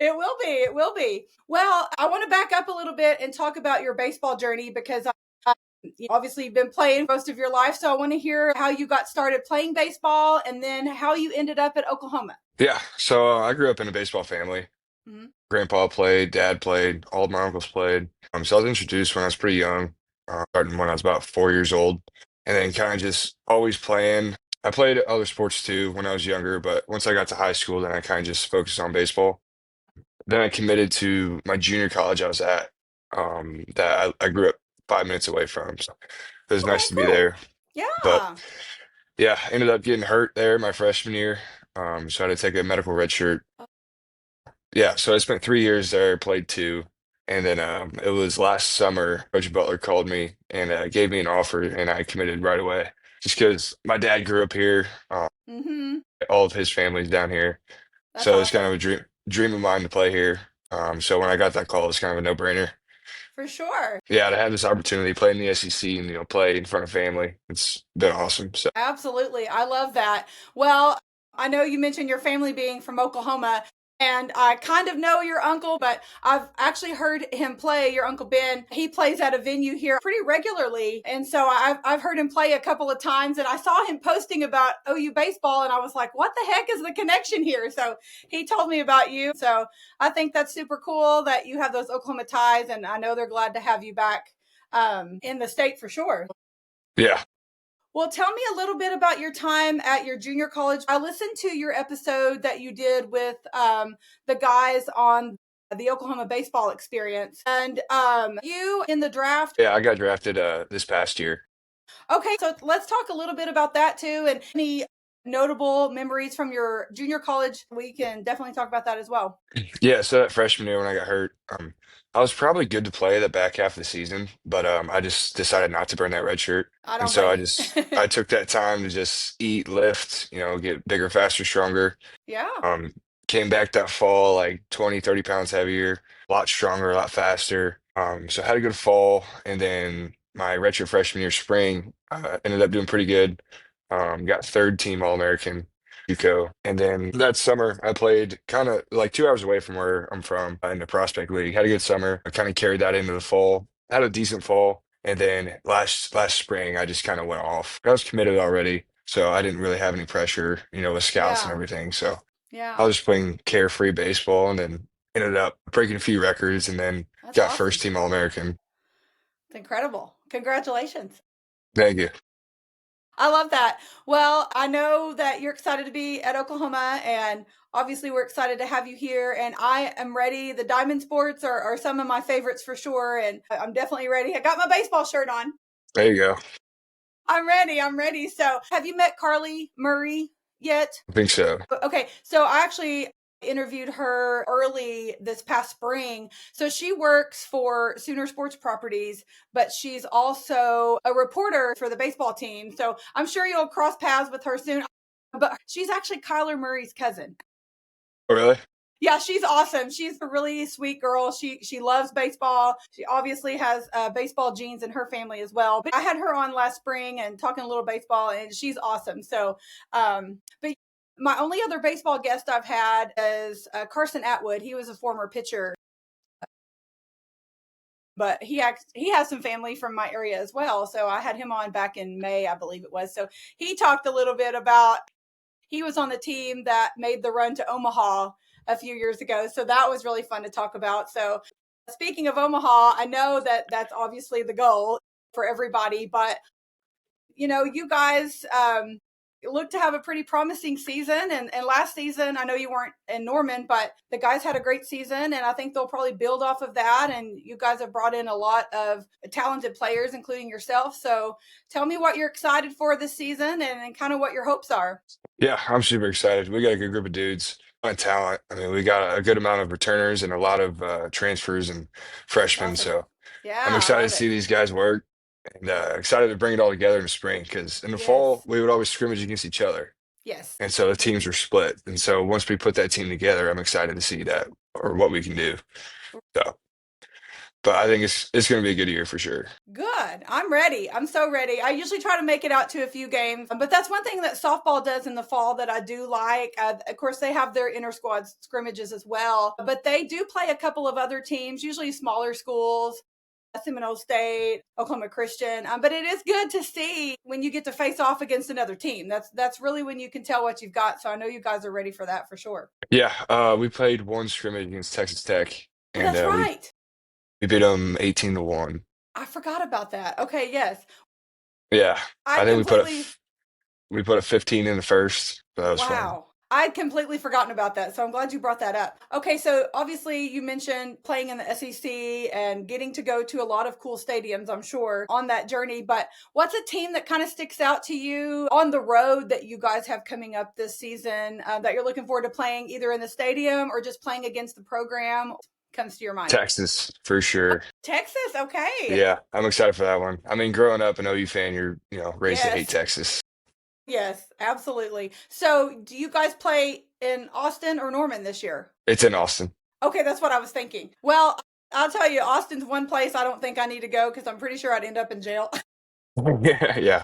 It will be. It will be. Well, I want to back up a little bit and talk about your baseball journey because obviously you've been playing most of your life. So I want to hear how you got started playing baseball and then how you ended up at Oklahoma. Yeah, so I grew up in a baseball family. Mhm. Grandpa played, dad played, all of my uncles played. So I was introduced when I was pretty young, starting when I was about 4 years old, and then kind of just always playing. I played other sports too when I was younger, but once I got to high school, then I kind of just focused on baseball. Then I committed to my junior college I was at, that I grew up 5 minutes away from. So it was Okay, nice to be cool. there. But Yeah. yeah, ended up getting hurt there my freshman year. So I had to take a medical red shirt. Yeah, so I spent 3 years there, played two, and then it was last summer. Coach Butler called me and gave me an offer, and I committed right away. Just because my dad grew up here, Mm-hmm. all of his family's down here, That's so it's kind of awesome. a dream of mine to play here. So when I got that call, it was kind of a no-brainer. For sure. Yeah, to have this opportunity, play in the SEC, and play in front of family, it's been awesome. So Absolutely. I love that. Well, I know you mentioned your family being from Oklahoma, and I kind of know your uncle, but I've actually heard him play. Your Uncle Ben, he plays at a venue here pretty regularly. And so I've heard him play a couple of times, and I saw him posting about OU baseball, and I was like, what the heck is the connection here? So he told me about you. So I think that's super cool that you have those Oklahoma ties, and I know they're glad to have you back in the state for sure. yeah, Well, tell me a little bit about your time at your junior college. I listened to your episode that you did with the guys on the Oklahoma baseball experience, and you in the draft. yeah, I got drafted this past year. Okay, so let's talk a little bit about that too, and any notable memories from your junior college. We can definitely talk about that as well. Yeah, so that freshman year when I got hurt, I was probably good to play the back half of the season, but I just decided not to burn that red shirt. I And don't so blame I you. just I took that time to just eat, lift, get bigger, faster, stronger. Yeah, Um, Came back that fall like 20, 30 pounds heavier, a lot stronger, a lot faster. So I had a good fall, and then my redshirt freshman year spring, ended up doing pretty good. Got third team All-American JUCO, and then that summer I played kind of like 2 hours away from where I'm from in the Prospect League. Had a good summer. I kind of carried that into the fall. Had a decent fall, and then last spring I just kind of went off. I was committed already, so I didn't really have any pressure, with scouts and yeah, everything. So I yeah. was just playing carefree baseball and then ended up breaking a few records and then That's got first awesome. team All-American. It's incredible. Congratulations. Thank you. I love that. Well, I know that you're excited to be at Oklahoma, and obviously, we're excited to have you here. And I am ready. The diamond sports are some of my favorites for sure, and I'm definitely ready. I got my baseball shirt on. There you go. I'm ready. I'm ready. So, have you met Carly Murray yet? I think so. Okay, so I actually interviewed her early this past spring. So she works for Sooner Sports Properties, but she's also a reporter for the baseball team. So I'm sure you'll cross paths with her soon. But she's actually Kyler Murray's cousin. Oh, really? Yeah, she's awesome. She's a really sweet girl. She loves baseball. She obviously has baseball genes in her family as well. But I had her on last spring and talking a little baseball, and she's awesome. So, but my only other baseball guest I've had is Carson Atwood. He was a former pitcher, but he has some family from my area as well. So I had him on back in May, I believe it was. So he talked a little bit about he was on the team that made the run to Omaha a few years ago. So that was really fun to talk about. So speaking of Omaha, I know that that's obviously the goal for everybody, but you guys, looked to have a pretty promising season. And last season, I know you weren't in Norman, but the guys had a great season, and I think they'll probably build off of that. And you guys have brought in a lot of talented players, including yourself. So tell me what you're excited for this season and kind of what your hopes are. Yeah, I'm super excited. We got a good group of dudes, a lot of talent. I mean, we got a good amount of returners and a lot of transfers and That's freshmen. awesome. So I'm Yeah, I excited to love see it. these guys work and excited to bring it all together in the spring because in the fall, Yes. we would always scrimmage against each other. Yes. And so the teams were split. And so once we put that team together, I'm excited to see that or what we can do. So, but I think it's going to be a good year for sure. Good. I'm ready. I'm so ready. I usually try to make it out to a few games, but that's one thing that softball does in the fall that I do like. Of course, they have their inter squad scrimmages as well, but they do play a couple of other teams, usually smaller schools. Seminole State, Oklahoma Christian, but it is good to see when you get to face off against another team. That's really when you can tell what you've got. So I know you guys are ready for that for sure. Yeah, we played one scrimmage against Texas Tech Oh, and that's right. we beat them 18-1. I forgot about that. Okay, yes, Yeah, I I'd think completely. we put a 15 in the first. So that was fun. Wow. I'd completely forgotten about that. So I'm glad you brought that up. Okay, so obviously you mentioned playing in the SEC and getting to go to a lot of cool stadiums, I'm sure, on that journey. But what's a team that kind of sticks out to you on the road that you guys have coming up this season that you're looking forward to playing either in the stadium or just playing against the program? Comes to your mind? Texas for sure. Texas, okay. Yeah, I'm excited for that one. I mean, growing up an OU fan, you're raised to hate Yes. Texas. Yes, absolutely. So do you guys play in Austin or Norman this year? It's in Austin. Okay, that's what I was thinking. Well, I'll tell you, Austin's one place I don't think I need to go because I'm pretty sure I'd end up in jail. Yeah, yeah.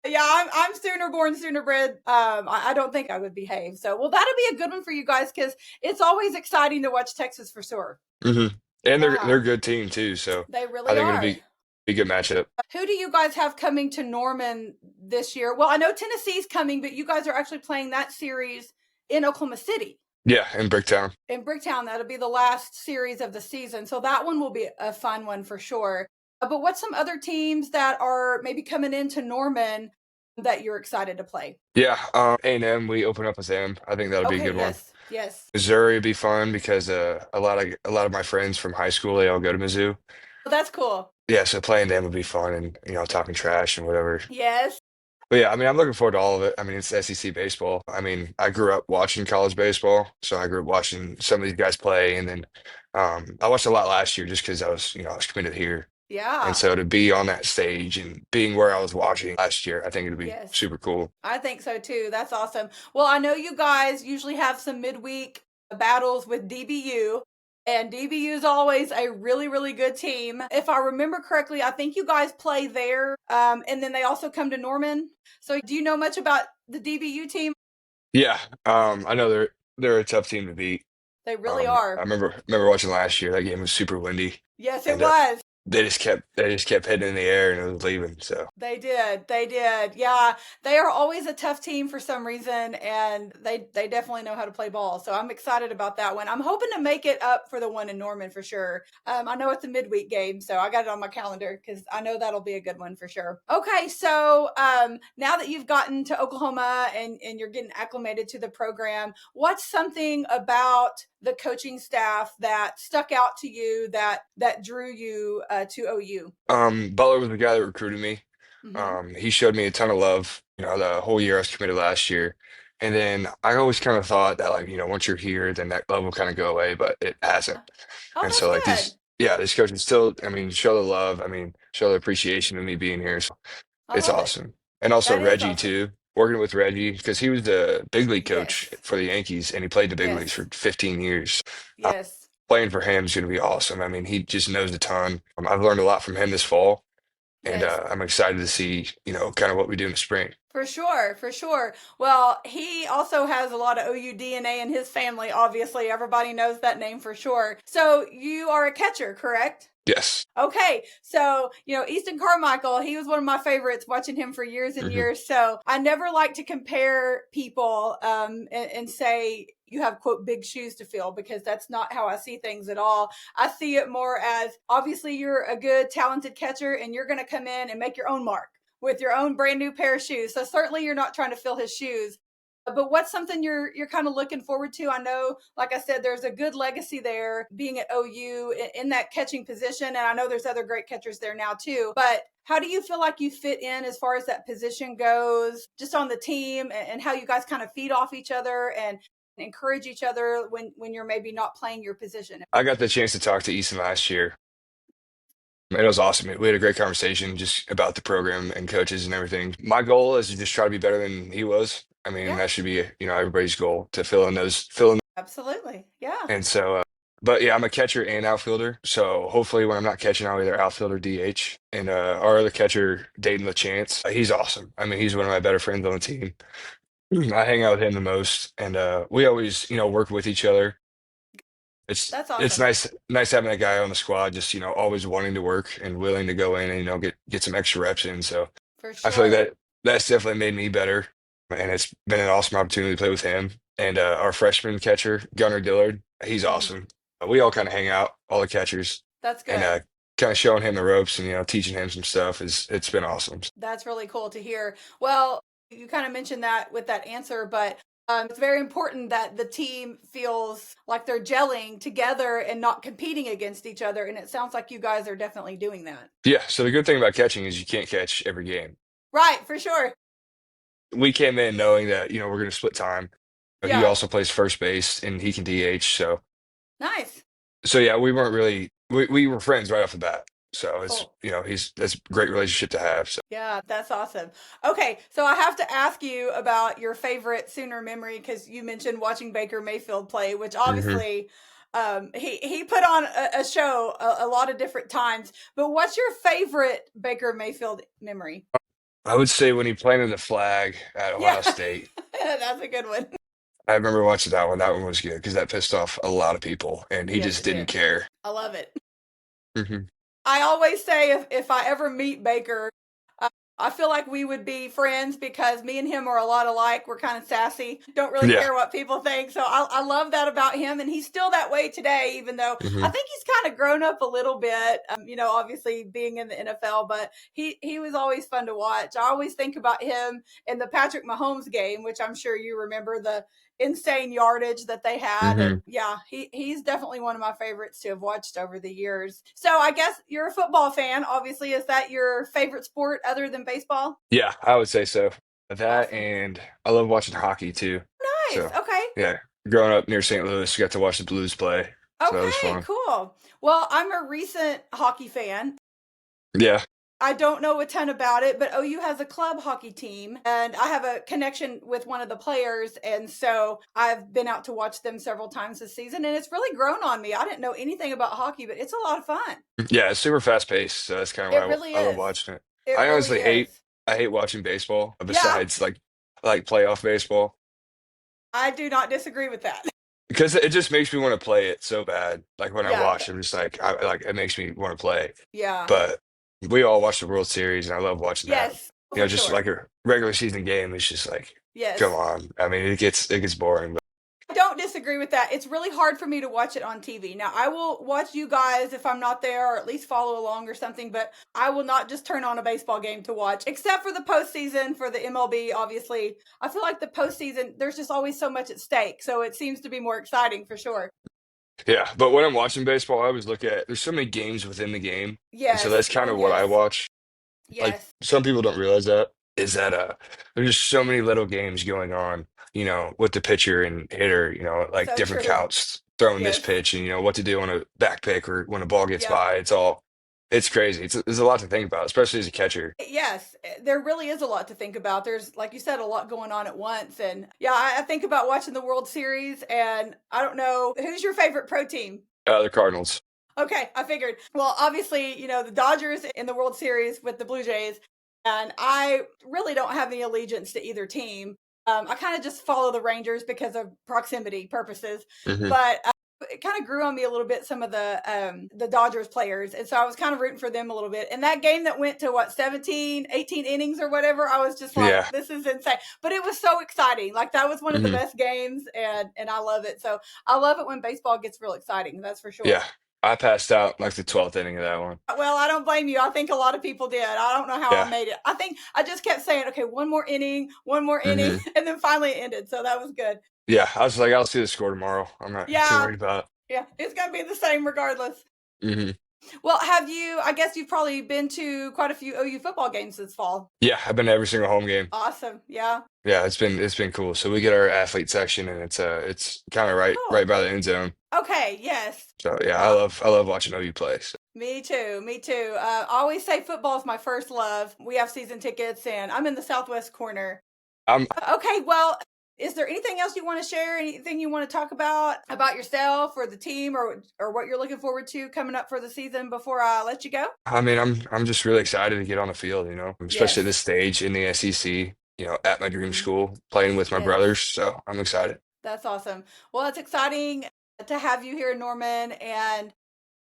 Yeah, I'm Sooner born, Sooner bred. I don't think I would behave. So, well, that'll be a good one for you guys because it's always exciting to watch Texas for sure. hmm And they're Yeah, a good team too, so they I really think it'll are. be a good matchup. Who do you guys have coming to Norman this year? Well, I know Tennessee's coming, but you guys are actually playing that series in Oklahoma City. Yeah, in Bricktown. In Bricktown. That'll be the last series of the season. So that one will be a fun one for sure. But what's some other teams that are maybe coming into Norman that you're excited to play? Yeah, A&M, we open up with them. I think that'll be a Okay, good one. yes, yes. Missouri would be fun because a lot of my friends from high school they all go to Mizzou. Well, that's cool. Yeah, so playing them would be fun and talking trash and whatever. Yes. But yeah, I mean I'm looking forward to all of it. I mean it's SEC baseball. I mean I grew up watching college baseball, so I grew up watching some of these guys play, and then I watched a lot last year just because I was committed here. And Yeah. so to be on that stage and being where I was watching last year, I think it'd be Yes. super cool. I think so too. That's awesome. Well, I know you guys usually have some midweek battles with DBU, and DBU is always a really, really good team. If I remember correctly, I think you guys play there, and then they also come to Norman. So, do you know much about the DBU team? Yeah, I know they're a tough team to beat. They really I are. remember watching last year. That game was super windy, Yes, it and was. they just kept hitting in the air and it was leaving. So They did. They did. Yeah, they are always a tough team for some reason, and they definitely know how to play ball. So I'm excited about that one. I'm hoping to make it up for the one in Norman for sure. I know it's a midweek game, so I got it on my calendar because I know that'll be a good one for sure. Okay, so now that you've gotten to Oklahoma and you're getting acclimated to the program, what's something about the coaching staff that stuck out to you that drew you to OU? Butler was the guy that recruited me. Mm-hmm. He showed me a ton of love, the whole year I was committed last year. And then I always kind of thought that like, once you're here, then that love will kind of go away, but it hasn't. Oh, And that's so like good. these coaches still, I mean, show the love, I mean, show the appreciation of me being here. So I it's love it. awesome. And also That is Reggie awesome. too, working with Reggie because he was the big league coach Yes. for the Yankees and he played the big leagues Yes. for 15 years. Yes. Playing for him is going to be awesome. I mean, he just knows a ton. I've learned a lot from him this fall, and Yes. I'm excited to see, kind of what we do in the spring. For sure, for sure. Well, he also has a lot of OU DNA in his family, obviously. Everybody knows that name for sure. So you are a catcher, correct? Yes. Okay, so Easton Carmichael, he was one of my favorites, watching him for years and hmm years. So I never like to compare people and say you have quote big shoes to fill because that's not how I see things at all. I see it more as obviously you're a good, talented catcher and you're going to come in and make your own mark. with your own brand new pair of shoes. So certainly you're not trying to fill his shoes. But what's something you're kind of looking forward to? I know, like I said, there's a good legacy there being at OU in that catching position, and I know there's other great catchers there now too. But how do you feel like you fit in as far as that position goes, just on the team, and how you guys kind of feed off each other and encourage each other when you're maybe not playing your position? I got the chance to talk to Easton last year. It was awesome. We had a great conversation just about the program and coaches and everything. My goal is to just try to be better than he was. I mean, Yeah, that should be, everybody's goal to fill in. absolutely. Yeah. And so, but yeah, I'm a catcher and outfielder. So hopefully when I'm not catching, I'll either outfield or DH. And our other catcher, Dayton LaChance, he's awesome. I mean, he's one of my better friends on the team. I hang out with him the most, and we always, work with each other. That's It's awesome. nice having a guy on the squad, just always wanting to work and willing to go in and get some extra reps in. So For I feel like sure. that's definitely made me better, and it's been an awesome opportunity to play with him. And our freshman catcher, Gunnar Dillard, he's Mm, awesome. We all kind of hang out, all the catchers, that's and good. kind of showing him the ropes and teaching him some stuff. It's been awesome. That's really cool to hear. Well, you kind of mentioned that with that answer, but it's very important that the team feels like they're gelling together and not competing against each other. And it sounds like you guys are definitely doing that. Yeah. So the good thing about catching is you can't catch every game. Right, for sure. We came in knowing that we're going to split time. But he Yeah, also plays first base and he can DH. nice. So yeah, we weren't really we were friends right off the bat. So it's Cool. he's that's a great relationship to have. So Yeah, that's awesome. Okay, so I have to ask you about your favorite Sooner memory because you mentioned watching Baker Mayfield play, which hmm obviously he put on a show a lot of different times. But what's your favorite Baker Mayfield memory? I would say when he planted the flag at Yeah, Ohio State, that's a good one. I remember watching that one. That one was good because that pissed off a lot of people, and he Yes, just it didn't did. care. I love it. hmm I always say if I ever meet Baker, uh, I feel like we would be friends because me and him are a lot alike. We're kind of sassy, don't really Yeah. care what people think. So I love that about him. And he's still that way today, even though I hmm think he's kind of grown up a little bit, obviously being in the NFL, but he was always fun to watch. I always think about him in the Patrick Mahomes game, which I'm sure you remember the insane yardage that they had. hmm And yeah, he's definitely one of my favorites to have watched over the years. So I guess you're a football fan. Obviously, is that your favorite sport other than baseball? Yeah, I would say so. That Awesome. and I love watching hockey too. Nice. So Okay. yeah, growing up near St. Louis, got to watch the Blues play. So that was Okay, fun. cool. Well, I'm a recent hockey fan. Yeah. I don't know a ton about it, but OU has a club hockey team, and I have a connection with one of the players. And so I've been out to watch them several times this season, and it's really grown on me. I didn't know anything about hockey, but it's a lot of fun. Yeah, it's super fast paced, so that's kind of It why really I love is. watching it. It I really honestly is. I hate watching baseball Yeah, besides like playoff baseball I do not disagree with that. because it just makes me want to play it so bad. Like when I Yeah, watch, I'm just like I like it makes me want to play. yeah. But we all watch the World Series, and I love watching that. Yes, for Just sure. like a regular season game, it's just like, come Yes. on. I mean, it gets boring. But I don't disagree with that. It's really hard for me to watch it on TV. Now, I will watch you guys if I'm not there or at least follow along or something, but I will not just turn on a baseball game to watch, except for the postseason for the MLB, obviously. I feel like the postseason, there's just always so much at stake. So it seems to be more exciting for sure. yeah, but when I'm watching baseball, I always look at there's so many games within the game, and so Yes. that's kind Oh, of what I yes. watch. Like Yes. some people don't realize that is that there's just so many little games going on, with the pitcher and hitter, like So different true. counts, throwing this Yes. pitch and what to do on a back pick or when a ball gets Yep. by. It's crazy. There's a lot to think about, especially as a catcher. Yes, there really is a lot to think about. There's, like you said, a lot going on at once. And yeah, I think about watching the World Series, and I don't know, who's your favorite pro team? The Cardinals. Okay, I figured. Well, obviously, the Dodgers in the World Series with the Blue Jays, and I really don't have any allegiance to either team. I kind of just follow the Rangers because of proximity purposes, hmm but it kind of grew on me a little bit some of the Dodgers players, and so I was kind of rooting for them a little bit. And that game that went to what 17, 18 innings or whatever, I was just like, Yeah. this is insane. But it was so exciting. Like that was one of the hmm best games, and I love it. So I love it when baseball gets real exciting. That's for Yeah. sure. I passed out like the 12th inning of that one. Well, I don't blame you. I think a lot of people did. I don't know how I Yeah. made it. I think I just kept saying, okay, one more inning, Hmm. and then finally it ended. So that was good. Yeah. I was like, I'll see the score tomorrow. I'm not too Yeah, worried about yeah, it's gonna be the same regardless. it. Well, have you? I guess you've probably been to quite a few OU football games this fall. Yeah, I've been to every single home game. Awesome. Yeah. Yeah, it's been cool. So we get our athlete section, and it's kind of right Cool. by the end zone. Okay. Yes. So yeah, I Uh, love watching OU play. So Me too. Me too. I always say football is my first love. We have season tickets, and I'm in the southwest corner. I'm Okay. Well, is there anything else you want to share? Anything you want to talk about yourself or the team, or what you're looking forward to coming up for the season before I let you go? I mean I'm just really excited to get on the field. Especially at Yes. this stage in the SEC. At my dream Mhm. school, playing with my Yes. brothers. So I'm excited. That's awesome. Well, it's exciting to have you here in Norman, and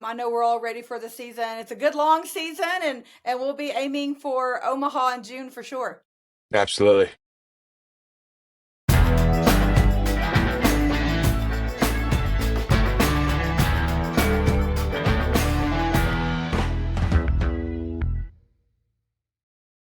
I know we're all ready for the season. It's a good long season, and we'll be aiming for Omaha in June for sure. Absolutely.